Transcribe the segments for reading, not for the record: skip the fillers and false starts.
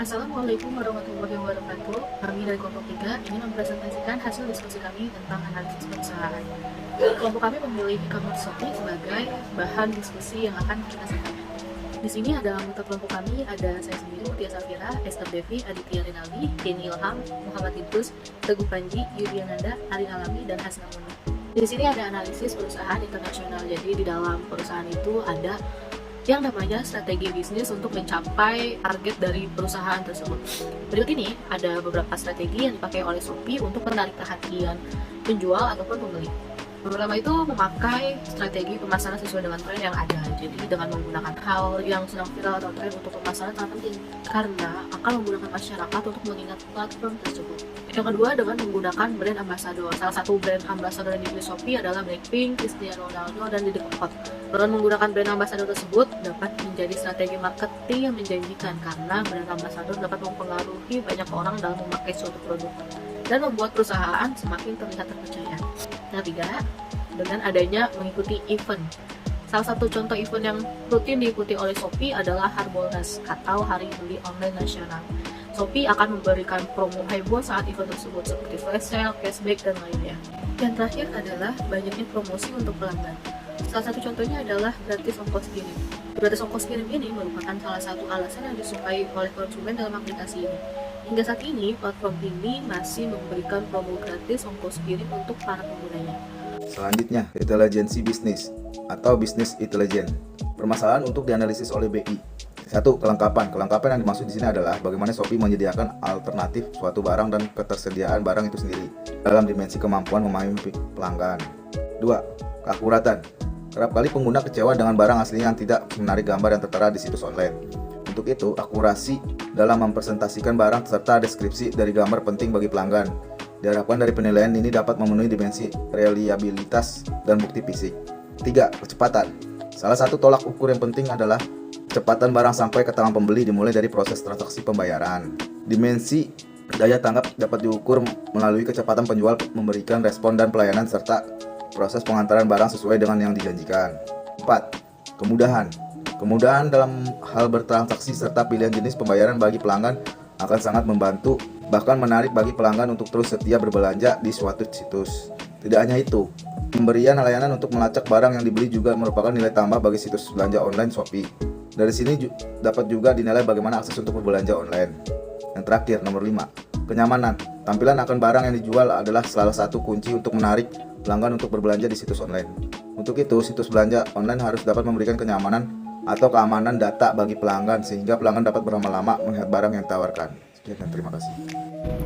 Assalamualaikum warahmatullahi wabarakatuh. Kami dari kelompok 3 ingin mempresentasikan hasil diskusi kami tentang analisis perusahaan. Kelompok kami memilih e-commerce Shopee sebagai bahan diskusi yang akan kita sampaikan. Di sini ada anggota kelompok kami, ada saya sendiri, Mutia Safira, Esther Devi, Aditya Rinaldi, Denny Ilham, Muhammad Idrus, Teguh Panji, Yudiananda, Ari Alami, dan Hasna Muni. Di sini ada analisis perusahaan internasional. Jadi di dalam perusahaan itu ada yang namanya strategi bisnis untuk mencapai target dari perusahaan tersebut. Berikut ini ada beberapa strategi yang dipakai oleh Shopee untuk menarik perhatian penjual ataupun pembeli. Pertama itu memakai strategi pemasaran sesuai dengan tren yang ada. Jadi dengan menggunakan hal yang sedang viral atau tren untuk pemasaran sangat penting karena akan menggunakan masyarakat untuk mengingat platform tersebut. Yang kedua, dengan menggunakan brand ambassador. Salah satu brand ambassador yang dipilih Shopee adalah Blackpink, Cristiano Ronaldo, dan Didi Kempot. Dengan menggunakan brand ambassador tersebut dapat menjadi strategi marketing yang menjanjikan karena brand ambassador dapat mempengaruhi banyak orang dalam memakai suatu produk dan membuat perusahaan semakin terlihat terpercaya. Yang ketiga, dengan adanya mengikuti event. Salah satu contoh event yang rutin diikuti oleh Shopee adalah Harbolnas atau Hari Beli Online Nasional. Shopee akan memberikan promo heboh saat event tersebut seperti flash sale, cashback, dan lainnya. Yang terakhir adalah banyaknya promosi untuk pelanggan. Salah satu contohnya adalah gratis ongkos kirim. Gratis ongkos kirim ini merupakan salah satu alasan yang disukai oleh konsumen dalam aplikasi ini. Hingga saat ini, platform ini masih memberikan promo gratis ongkos kirim untuk para penggunanya. Selanjutnya, intelijensi bisnis atau business intelligence. Permasalahan untuk dianalisis oleh BI. 1. Kelengkapan. Kelengkapan yang dimaksud di sini adalah bagaimana Shopee menyediakan alternatif suatu barang dan ketersediaan barang itu sendiri dalam dimensi kemampuan memahami pelanggan. 2. Keakuratan. Kerap kali pengguna kecewa dengan barang aslinya yang tidak menarik gambar yang tertera di situs online. Untuk itu, akurasi dalam mempresentasikan barang serta deskripsi dari gambar penting bagi pelanggan. Diharapkan dari penilaian ini dapat memenuhi dimensi reliabilitas dan bukti fisik. 3. Kecepatan. Salah satu tolak ukur yang penting adalah kecepatan barang sampai ke tangan pembeli dimulai dari proses transaksi pembayaran. Dimensi daya tanggap dapat diukur melalui kecepatan penjual memberikan respon dan pelayanan serta proses pengantaran barang sesuai dengan yang dijanjikan. 4. Kemudahan. Kemudahan dalam hal bertransaksi serta pilihan jenis pembayaran bagi pelanggan akan sangat membantu, bahkan menarik bagi pelanggan untuk terus setia berbelanja di suatu situs. Tidak hanya itu, pemberian layanan untuk melacak barang yang dibeli juga merupakan nilai tambah bagi situs belanja online Shopee. Dari sini dapat juga dinilai bagaimana akses untuk berbelanja online. Yang terakhir, nomor 5. Kenyamanan. Tampilan akan barang yang dijual adalah salah satu kunci untuk menarik pelanggan untuk berbelanja di situs online. Untuk itu, situs belanja online harus dapat memberikan kenyamanan atau keamanan data bagi pelanggan sehingga pelanggan dapat berlama-lama melihat barang yang ditawarkan. Sekian dan terima kasih.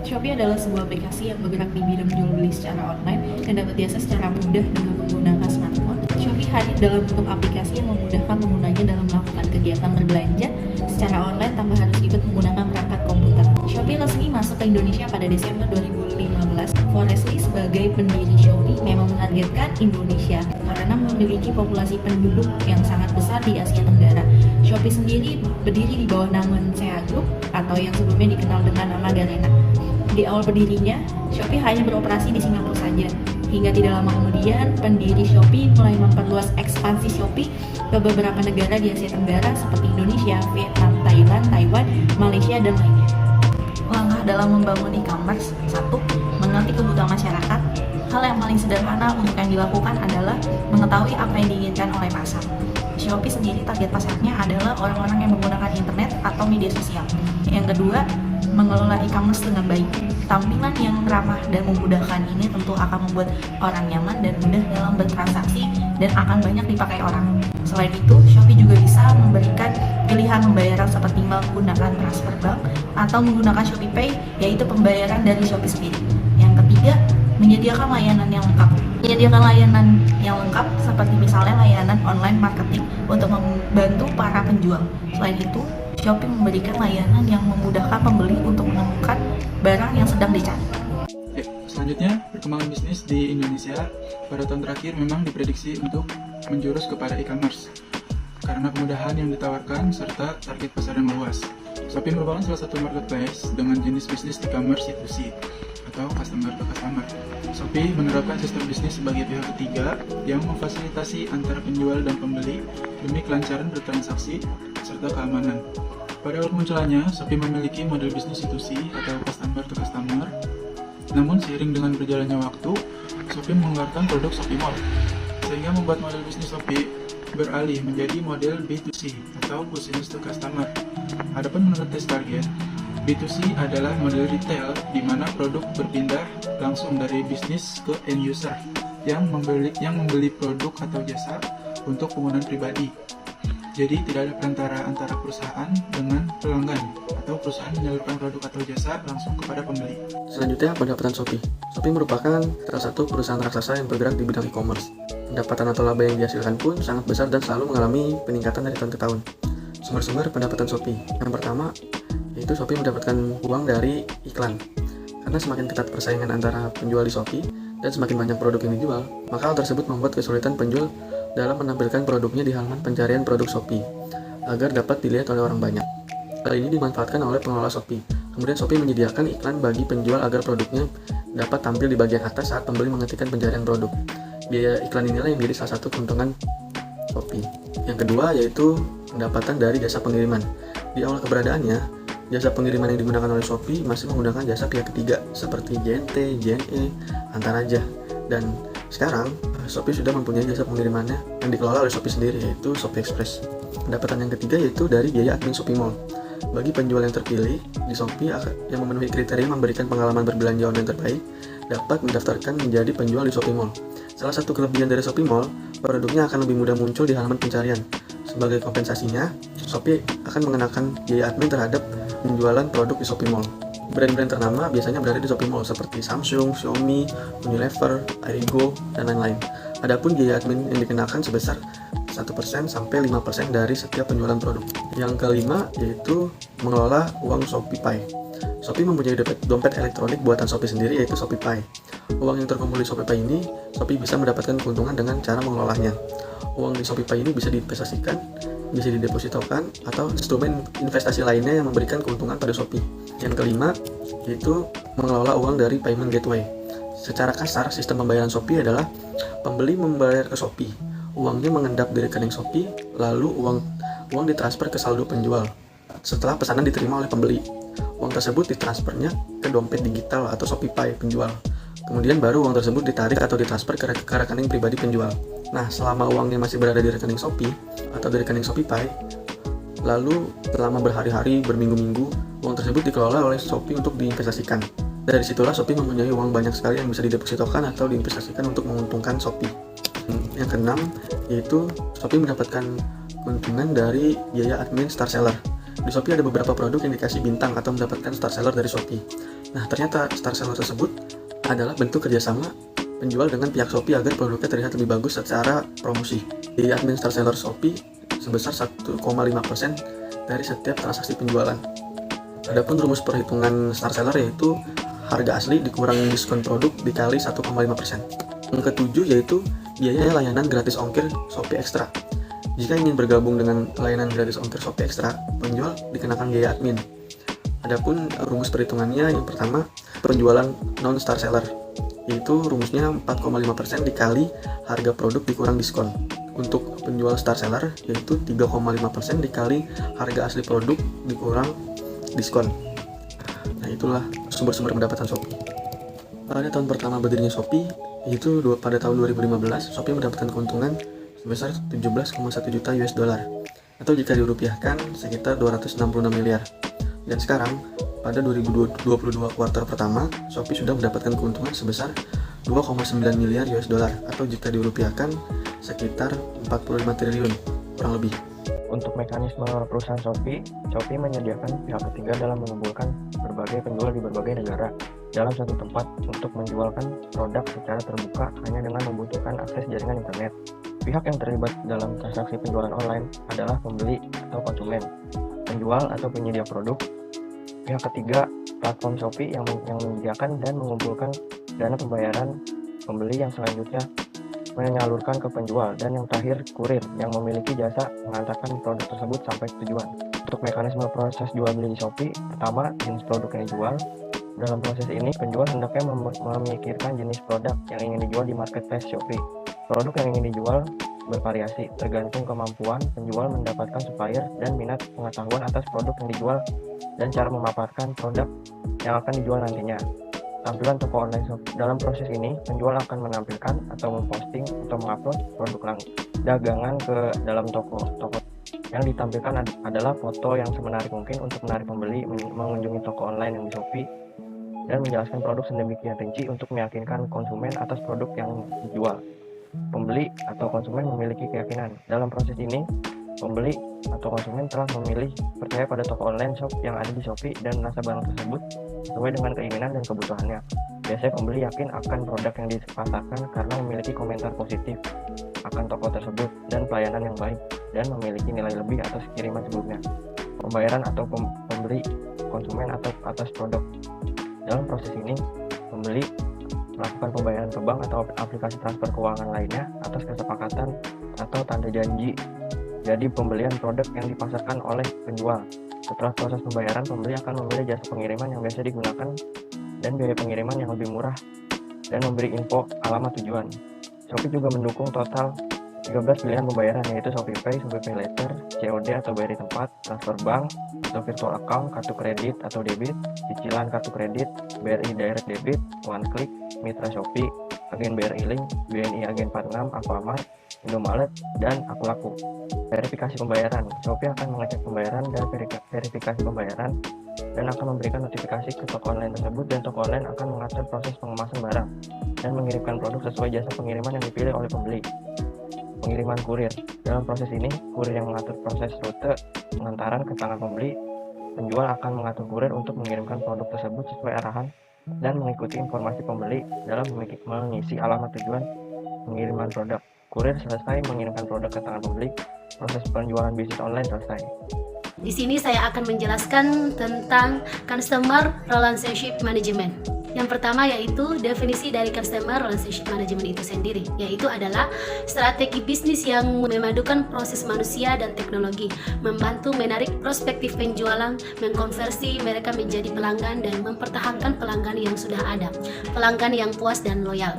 Shopee adalah sebuah aplikasi yang bergerak di bidang jual beli secara online dan dapat diakses secara mudah dengan menggunakan smartphone. Shopee hadir dalam bentuk aplikasi yang memudahkan penggunanya dalam melakukan kegiatan berbelanja secara online tanpa harus ribet menggunakan perangkat komputer. Shopee resmi masuk ke Indonesia pada Desember 2015. Forrestly sebagai pendiri Shopee memang menargetkan Indonesia karena memiliki populasi penduduk yang sangat besar di Asia Tenggara. Shopee sendiri berdiri di bawah naungan SEA Group atau yang sebelumnya dikenal dengan nama Garena. Di awal berdirinya, Shopee hanya beroperasi di Singapura saja. Hingga tidak lama kemudian, pendiri Shopee mulai memperluas ekspansi Shopee ke beberapa negara di Asia Tenggara seperti Indonesia, Vietnam, Thailand, Taiwan, Malaysia, dan lainnya. Langkah dalam membangun e-commerce. 1. Mengerti kebutuhan masyarakat. Hal yang paling sederhana untuk yang dilakukan adalah mengetahui apa yang diinginkan oleh pasar. Shopee sendiri target pasarnya adalah orang-orang yang menggunakan internet atau media sosial. Yang kedua, mengelola e-commerce dengan baik. Tampilan yang ramah dan memudahkan ini tentu akan membuat orang nyaman dan mudah dalam bertransaksi dan akan banyak dipakai orang. Selain itu, Shopee juga bisa memberikan pilihan pembayaran seperti menggunakan transfer bank atau menggunakan ShopeePay, yaitu pembayaran dari Shopee sendiri. Yang ketiga, menyediakan layanan yang lengkap. Menyediakan layanan yang lengkap seperti misalnya layanan online marketing untuk membantu para penjual. Selain itu, Shopee memberikan layanan yang memudahkan pembeli untuk menemukan barang yang sedang dicari. Selanjutnya, perkembangan bisnis di Indonesia pada tahun terakhir memang diprediksi untuk menjurus kepada e-commerce karena kemudahan yang ditawarkan serta target pasar yang luas. Shopee merupakan salah satu marketplace dengan jenis bisnis e-commerce C2C atau customer to customer. Shopee menerapkan sistem bisnis sebagai pihak ketiga yang memfasilitasi antara penjual dan pembeli demi kelancaran bertransaksi serta keamanan. Pada awal kemunculannya, Shopee memiliki model bisnis C2C atau customer to customer. Namun seiring dengan berjalannya waktu, Shopee mengeluarkan produk Shopee Mall, sehingga membuat model bisnis Shopee beralih menjadi model B2C atau business to customer. Adapun menurut tes target, B2C adalah model retail di mana produk berpindah langsung dari bisnis ke end user yang membeli produk atau jasa untuk penggunaan pribadi. Jadi tidak ada perantara antara perusahaan dengan pelanggan atau perusahaan menyalurkan produk atau jasa langsung kepada pembeli. Selanjutnya, pendapatan Shopee. Shopee merupakan salah satu perusahaan raksasa yang bergerak di bidang e-commerce. Pendapatan atau laba yang dihasilkan pun sangat besar dan selalu mengalami peningkatan dari tahun ke tahun. Sumber-sumber pendapatan Shopee. Yang pertama, yaitu Shopee mendapatkan uang dari iklan. Karena semakin ketat persaingan antara penjual di Shopee dan semakin banyak produk yang dijual, maka hal tersebut membuat kesulitan penjual dalam menampilkan produknya di halaman pencarian produk Shopee agar dapat dilihat oleh orang banyak. Hal ini dimanfaatkan oleh pengelola Shopee. Kemudian Shopee menyediakan iklan bagi penjual agar produknya dapat tampil di bagian atas saat pembeli mengetikkan pencarian produk. Biaya iklan inilah yang menjadi salah satu keuntungan Shopee. Yang kedua yaitu pendapatan dari jasa pengiriman. Di awal keberadaannya, jasa pengiriman yang digunakan oleh Shopee masih menggunakan jasa pihak ketiga seperti JNT, JNE, Antaraja. Dan sekarang Shopee sudah mempunyai jasa pengirimannya yang dikelola oleh Shopee sendiri, yaitu Shopee Express. Pendapatan yang ketiga yaitu dari biaya admin Shopee Mall. Bagi penjual yang terpilih di Shopee yang memenuhi kriteria memberikan pengalaman berbelanja online terbaik, dapat mendaftarkan menjadi penjual di Shopee Mall. Salah satu kelebihan dari Shopee Mall, produknya akan lebih mudah muncul di halaman pencarian. Sebagai kompensasinya, Shopee akan mengenakan biaya admin terhadap penjualan produk di Shopee Mall. Brand-brand ternama biasanya berada di Shopee Mall seperti Samsung, Xiaomi, Unilever, Arigo, dan lain-lain. Adapun biaya admin yang dikenakan sebesar 1% sampai 5% dari setiap penjualan produk. Yang kelima yaitu mengelola uang ShopeePay. Shopee mempunyai dompet elektronik buatan Shopee sendiri yaitu ShopeePay. Uang yang terkumpul di ShopeePay ini, Shopee bisa mendapatkan keuntungan dengan cara mengelolanya. Uang di ShopeePay ini bisa diinvestasikan, bisa didepositokan, atau instrumen investasi lainnya yang memberikan keuntungan pada Shopee. Yang kelima yaitu mengelola uang dari payment gateway. Secara kasar, sistem pembayaran Shopee adalah pembeli membayar ke Shopee, uangnya mengendap di rekening Shopee, lalu uang ditransfer ke saldo penjual. Setelah pesanan diterima oleh pembeli, uang tersebut ditransfernya ke dompet digital atau ShopeePay penjual. Kemudian baru uang tersebut ditarik atau ditransfer ke rekening pribadi penjual. Nah, selama uangnya masih berada di rekening Shopee atau di rekening ShopeePay, lalu selama berhari-hari, berminggu-minggu, uang tersebut dikelola oleh Shopee untuk diinvestasikan. Dari situlah Shopee mempunyai uang banyak sekali yang bisa didepositokan atau diinvestasikan untuk menguntungkan Shopee. Yang keenam, yaitu Shopee mendapatkan keuntungan dari biaya admin Star Seller. Di Shopee ada beberapa produk yang dikasih bintang atau mendapatkan Star Seller dari Shopee. Nah, ternyata Star Seller tersebut adalah bentuk kerjasama penjual dengan pihak Shopee agar produknya terlihat lebih bagus secara promosi. Biaya admin Star Seller Shopee sebesar 1,5% dari setiap transaksi penjualan. Adapun rumus perhitungan Star Seller yaitu harga asli dikurangi diskon produk dikali 1,5%. Yang ketujuh yaitu biaya layanan gratis ongkir Shopee Extra. Jika ingin bergabung dengan layanan gratis ongkir Shopee Extra, penjual dikenakan biaya admin. Adapun rumus perhitungannya yang pertama, penjualan non-star seller, yaitu rumusnya 4,5% dikali harga produk dikurang diskon. Untuk penjual star seller yaitu 3,5% dikali harga asli produk dikurang diskon. Nah, itulah sumber-sumber pendapatan Shopee. Pada tahun pertama berdirinya Shopee, yaitu pada tahun 2015, Shopee mendapatkan keuntungan sebesar 17,1 juta US dollar, atau jika dirupiahkan sekitar 266 miliar. Dan sekarang, pada 2022 kuartal pertama, Shopee sudah mendapatkan keuntungan sebesar 2,9 miliar US dollar, atau jika dirupiahkan sekitar 45 triliun kurang lebih. Untuk mekanisme perusahaan Shopee menyediakan pihak ketiga dalam mengumpulkan berbagai penjual di berbagai negara dalam satu tempat untuk menjualkan produk secara terbuka hanya dengan membutuhkan akses jaringan internet. Pihak yang terlibat dalam transaksi penjualan online adalah pembeli atau konsumen, penjual atau penyedia produk. Pihak ketiga, platform Shopee yang menyediakan dan mengumpulkan dana pembayaran pembeli yang selanjutnya menyalurkan ke penjual, dan yang terakhir kurir yang memiliki jasa mengantarkan produk tersebut sampai tujuan. Untuk mekanisme proses jual beli di Shopee, pertama, jenis produk yang dijual. Dalam proses ini, penjual hendaknya memikirkan jenis produk yang ingin dijual di marketplace Shopee. Produk yang ingin dijual bervariasi, tergantung kemampuan penjual mendapatkan supplier dan minat pengetahuan atas produk yang dijual dan cara memaparkan produk yang akan dijual nantinya. Tampilan toko online shop. Dalam proses ini, penjual akan menampilkan atau memposting atau mengupload produk dagangan ke dalam toko. Yang ditampilkan adalah foto yang semenarik mungkin untuk menarik pembeli mengunjungi toko online yang di Shopee dan menjelaskan produk sedemikian rinci untuk meyakinkan konsumen atas produk yang dijual. Pembeli atau konsumen memiliki keyakinan. Dalam proses ini, pembeli atau konsumen telah memilih percaya pada toko online shop yang ada di Shopee dan merasa barang tersebut sesuai dengan keinginan dan kebutuhannya. Biasanya pembeli yakin akan produk yang dipasarkan karena memiliki komentar positif akan toko tersebut dan pelayanan yang baik dan memiliki nilai lebih atas kiriman sebelumnya. Pembayaran atau pembeli konsumen atau atas produk. Dalam proses ini, pembeli melakukan pembayaran ke bank atau aplikasi transfer keuangan lainnya atas kesepakatan atau tanda janji. Jadi pembelian produk yang dipasarkan oleh penjual. Setelah proses pembayaran, pembeli akan memilih jasa pengiriman yang biasa digunakan dan biaya pengiriman yang lebih murah dan memberi info alamat tujuan. Shopee juga mendukung total 13 pilihan pembayaran, yaitu ShopeePay, ShopeePay Later, COD atau bayar di tempat, transfer bank atau virtual account, kartu kredit atau debit, cicilan kartu kredit, BRI Direct Debit, One Click, Mitra Shopee, Agen BRI Link, BNI Agen 46, Alfamart, Indomaret, dan Akulaku. Verifikasi pembayaran. Shopee akan mengecek pembayaran dan verifikasi pembayaran dan akan memberikan notifikasi ke toko online tersebut, dan toko online akan mengatur proses pengemasan barang dan mengirimkan produk sesuai jasa pengiriman yang dipilih oleh pembeli. Pengiriman kurir. Dalam proses ini, kurir yang mengatur proses rute pengantaran ke tangan pembeli. Penjual akan mengatur kurir untuk mengirimkan produk tersebut sesuai arahan dan mengikuti informasi pembeli dalam mengisi alamat tujuan pengiriman produk. Kurir selesai mengirimkan produk ke tangan pembeli, proses penjualan bisnis online selesai. Di sini saya akan menjelaskan tentang Customer Relationship Management. Yang pertama yaitu definisi dari Customer Relationship Management itu sendiri, yaitu adalah strategi bisnis yang memadukan proses manusia dan teknologi, membantu menarik prospektif penjualan, mengkonversi mereka menjadi pelanggan dan mempertahankan pelanggan yang sudah ada, pelanggan yang puas dan loyal.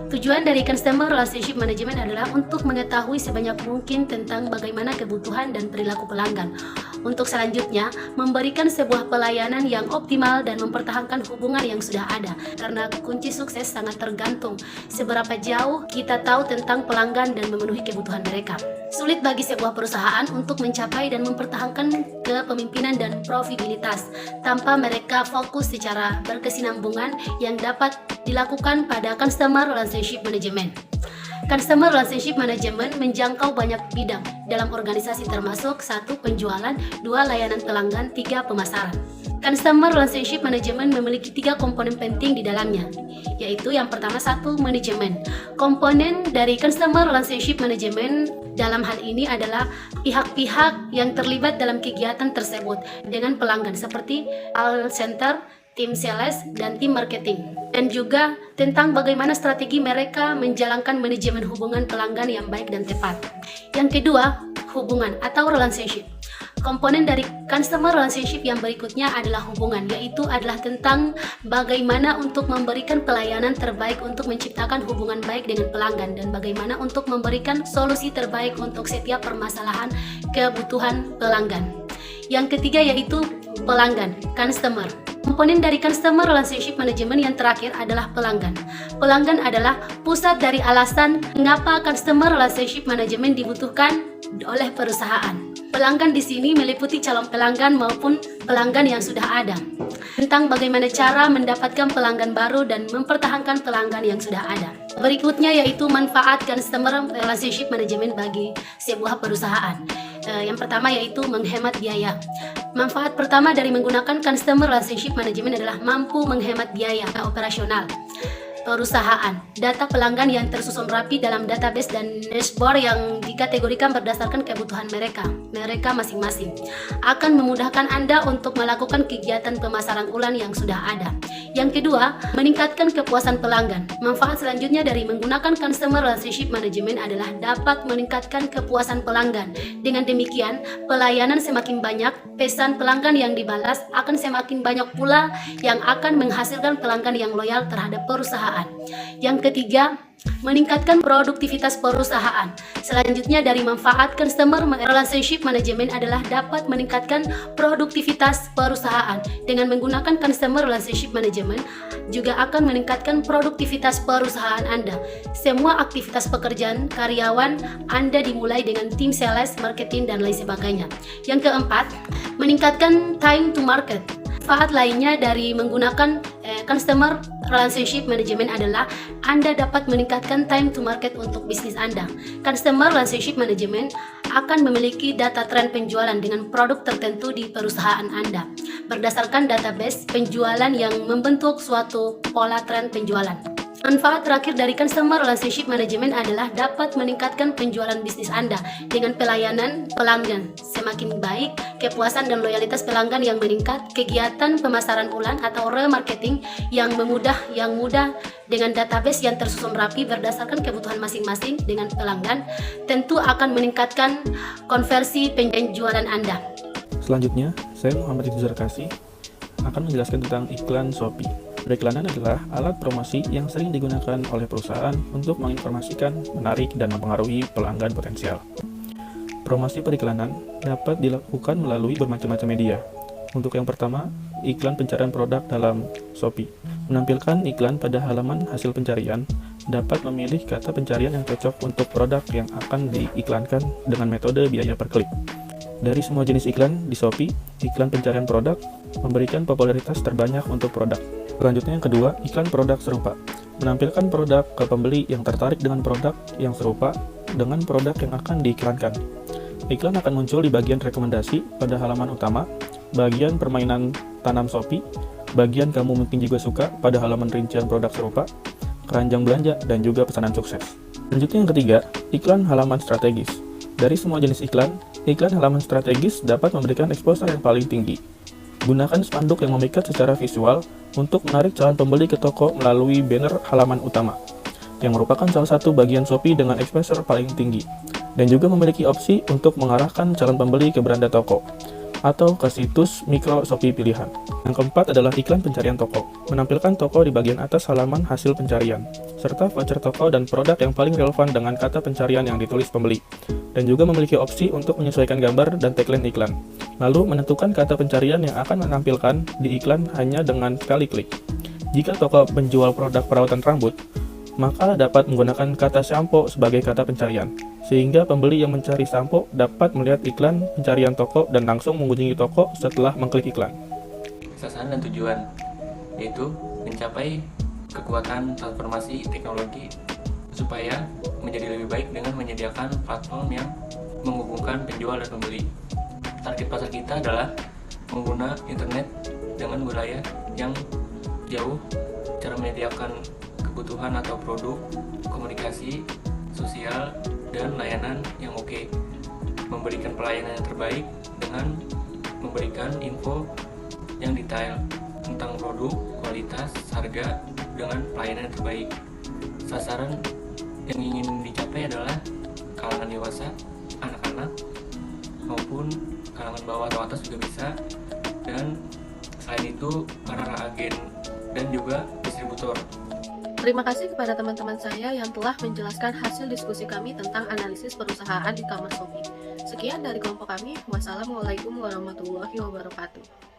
Tujuan dari Customer Relationship Management adalah untuk mengetahui sebanyak mungkin tentang bagaimana kebutuhan dan perilaku pelanggan. Untuk selanjutnya, memberikan sebuah pelayanan yang optimal dan mempertahankan hubungan yang sudah ada. Karena kunci sukses sangat tergantung seberapa jauh kita tahu tentang pelanggan dan memenuhi kebutuhan mereka. Sulit bagi sebuah perusahaan untuk mencapai dan mempertahankan kepemimpinan dan profitabilitas tanpa mereka fokus secara berkesinambungan yang dapat dilakukan pada Customer Relationship Management. Customer Relationship Management menjangkau banyak bidang dalam organisasi termasuk 1. Penjualan, 2. Layanan pelanggan, 3. Pemasaran. Customer Relationship Management memiliki 3 komponen penting di dalamnya, yaitu yang pertama 1. Manajemen. Komponen dari Customer Relationship Management dalam hal ini adalah pihak-pihak yang terlibat dalam kegiatan tersebut dengan pelanggan seperti call center, tim sales, dan tim marketing. Dan juga tentang bagaimana strategi mereka menjalankan manajemen hubungan pelanggan yang baik dan tepat. Yang kedua, hubungan atau relationship. Komponen dari customer relationship yang berikutnya adalah hubungan, yaitu adalah tentang bagaimana untuk memberikan pelayanan terbaik untuk menciptakan hubungan baik dengan pelanggan dan bagaimana untuk memberikan solusi terbaik untuk setiap permasalahan kebutuhan pelanggan. Yang ketiga yaitu pelanggan, customer. Komponen dari Customer Relationship Management yang terakhir adalah pelanggan. Pelanggan adalah pusat dari alasan mengapa Customer Relationship Management dibutuhkan oleh perusahaan. Pelanggan di sini meliputi calon pelanggan maupun pelanggan yang sudah ada. Tentang bagaimana cara mendapatkan pelanggan baru dan mempertahankan pelanggan yang sudah ada. Berikutnya yaitu manfaat Customer Relationship Management bagi sebuah perusahaan. Yang pertama yaitu menghemat biaya. Manfaat pertama dari menggunakan Customer Relationship Management adalah mampu menghemat biaya operasional perusahaan. Data pelanggan yang tersusun rapi dalam database dan dashboard yang dikategorikan berdasarkan kebutuhan mereka masing-masing akan memudahkan Anda untuk melakukan kegiatan pemasaran ulang yang sudah ada. Yang kedua, meningkatkan kepuasan pelanggan. Manfaat selanjutnya dari menggunakan Customer Relationship Management adalah dapat meningkatkan kepuasan pelanggan. Dengan demikian, pelayanan semakin banyak, pesan pelanggan yang dibalas akan semakin banyak pula yang akan menghasilkan pelanggan yang loyal terhadap perusahaan perusahaan. Yang ketiga, meningkatkan produktivitas perusahaan. Selanjutnya, dari manfaat customer relationship management adalah dapat meningkatkan produktivitas perusahaan. Dengan menggunakan customer relationship management juga akan meningkatkan produktivitas perusahaan Anda. Semua aktivitas pekerjaan karyawan Anda dimulai dengan tim sales, marketing, dan lain sebagainya. Yang keempat, meningkatkan time to market. Manfaat lainnya dari menggunakan customer relationship management adalah Anda dapat meningkatkan time to market untuk bisnis Anda. Customer relationship management akan memiliki data tren penjualan dengan produk tertentu di perusahaan Anda berdasarkan database penjualan yang membentuk suatu pola tren penjualan. Manfaat terakhir dari customer relationship management adalah dapat meningkatkan penjualan bisnis Anda dengan pelayanan pelanggan semakin baik, kepuasan dan loyalitas pelanggan yang meningkat, kegiatan pemasaran ulang atau remarketing yang mudah dengan database yang tersusun rapi berdasarkan kebutuhan masing-masing dengan pelanggan tentu akan meningkatkan konversi penjualan Anda. Selanjutnya, saya Muhammad Idzar Kasih akan menjelaskan tentang iklan Shopee. Periklanan adalah alat promosi yang sering digunakan oleh perusahaan untuk menginformasikan, menarik, dan mempengaruhi pelanggan potensial. Promosi periklanan dapat dilakukan melalui bermacam-macam media. Untuk yang pertama, iklan pencarian produk dalam Shopee. Menampilkan iklan pada halaman hasil pencarian, dapat memilih kata pencarian yang cocok untuk produk yang akan diiklankan dengan metode biaya per klik. Dari semua jenis iklan di Shopee, iklan pencarian produk memberikan popularitas terbanyak untuk produk. Selanjutnya yang kedua, iklan produk serupa. Menampilkan produk ke pembeli yang tertarik dengan produk yang serupa dengan produk yang akan diiklankan. Iklan akan muncul di bagian rekomendasi pada halaman utama, bagian permainan tanam Shopee, bagian kamu mungkin juga suka pada halaman rincian produk serupa, keranjang belanja, dan juga pesanan sukses. Selanjutnya yang ketiga, iklan halaman strategis. Dari semua jenis iklan halaman strategis dapat memberikan exposure yang paling tinggi. Gunakan spanduk yang memikat secara visual untuk menarik calon pembeli ke toko melalui banner halaman utama, yang merupakan salah satu bagian Shopee dengan exposure paling tinggi, dan juga memiliki opsi untuk mengarahkan calon pembeli ke beranda toko, atau ke situs mikro Shopee pilihan. Yang keempat adalah iklan pencarian toko. Menampilkan toko di bagian atas halaman hasil pencarian, serta voucher toko dan produk yang paling relevan dengan kata pencarian yang ditulis pembeli, dan juga memiliki opsi untuk menyesuaikan gambar dan tagline iklan. Lalu menentukan kata pencarian yang akan menampilkan di iklan hanya dengan sekali klik. Jika toko menjual produk perawatan rambut, maka dapat menggunakan kata shampoo sebagai kata pencarian, sehingga pembeli yang mencari shampoo dapat melihat iklan pencarian toko dan langsung mengunjungi toko setelah mengklik iklan. Sasaran dan tujuan, yaitu mencapai kekuatan transformasi teknologi supaya menjadi lebih baik dengan menyediakan platform yang menghubungkan penjual dan pembeli. Target pasar kita adalah pengguna internet dengan wilayah yang jauh, cara menyediakan kebutuhan atau produk, komunikasi, sosial, dan layanan yang oke. Memberikan pelayanan yang terbaik dengan memberikan info yang detail tentang produk, kualitas, harga, dengan pelayanan yang terbaik. Sasaran yang ingin dicapai adalah kalangan dewasa, anak-anak, maupun kalangan bawah atau atas juga bisa. Dan selain itu para agen dan juga distributor. Terima kasih kepada teman-teman saya yang telah menjelaskan hasil diskusi kami tentang analisis perusahaan e-commerce Shopee. Sekian dari kelompok kami. Wassalamualaikum warahmatullahi wabarakatuh.